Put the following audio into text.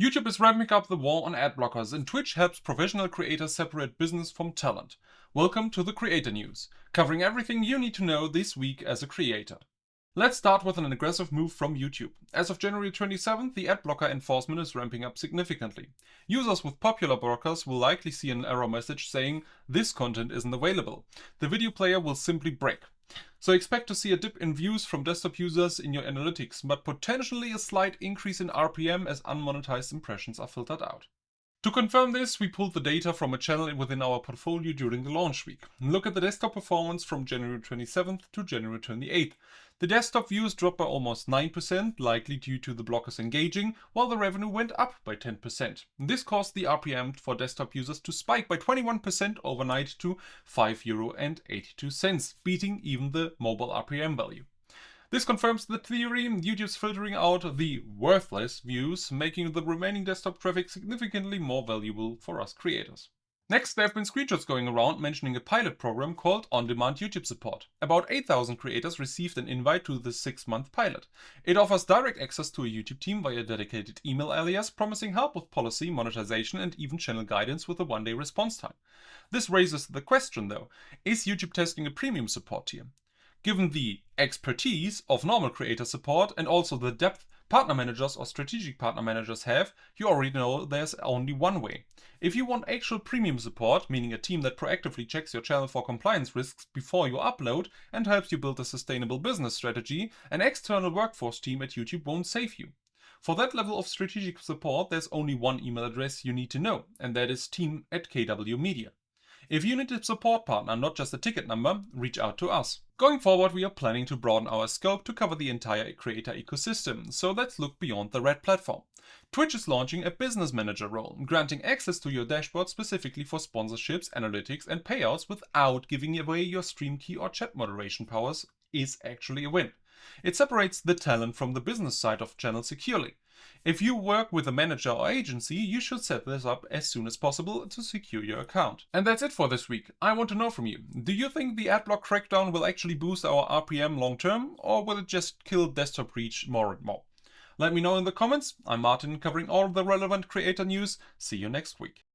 YouTube is ramping up the war on ad blockers, and Twitch helps professional creators separate business from talent. Welcome to the Creator News, covering everything you need to know this week as a creator. Let's start with an aggressive move from YouTube. As of January 27th, the ad blocker enforcement is ramping up significantly. Users with popular blockers will likely see an error message saying, "This content isn't available." The video player will simply break. So expect to see a dip in views from desktop users in your analytics, but potentially a slight increase in RPM as unmonetized impressions are filtered out. To confirm this, we pulled the data from a channel within our portfolio during the launch week. Look at the desktop performance from January 27th to January 28th. The desktop views dropped by almost 9%, likely due to the blockers engaging, while the revenue went up by 10%. This caused the RPM for desktop users to spike by 21% overnight to €5.82, beating even the mobile RPM value. This confirms the theory. YouTube's filtering out the worthless views, making the remaining desktop traffic significantly more valuable for us creators. Next, there have been screenshots going around mentioning a pilot program called On-Demand YouTube Support. About 8,000 creators received an invite to the 6-month pilot. It offers direct access to a YouTube team via a dedicated email alias, promising help with policy, monetization, and even channel guidance with a 1-day response time. This raises the question though, is YouTube testing a premium support tier? Given the expertise of normal creator support and also the depth partner managers or strategic partner managers have, you already know there's only one way. If you want actual premium support, meaning a team that proactively checks your channel for compliance risks before you upload and helps you build a sustainable business strategy, an external workforce team at YouTube won't save you. For that level of strategic support, there's only one email address you need to know, and that is team@kwmedia. If you need a support partner, not just a ticket number, reach out to us. Going forward, we are planning to broaden our scope to cover the entire creator ecosystem, so let's look beyond the red platform. Twitch is launching a business manager role, granting access to your dashboard specifically for sponsorships, analytics, and payouts without giving away your stream key or chat moderation powers is actually a win. It separates the talent from the business side of channel securely. If you work with a manager or agency, you should set this up as soon as possible to secure your account. And that's it for this week. I want to know from you. Do you think the adblock crackdown will actually boost our RPM long term, or will it just kill desktop reach more and more? Let me know in the comments. I'm Martin, covering all of the relevant creator news. See you next week.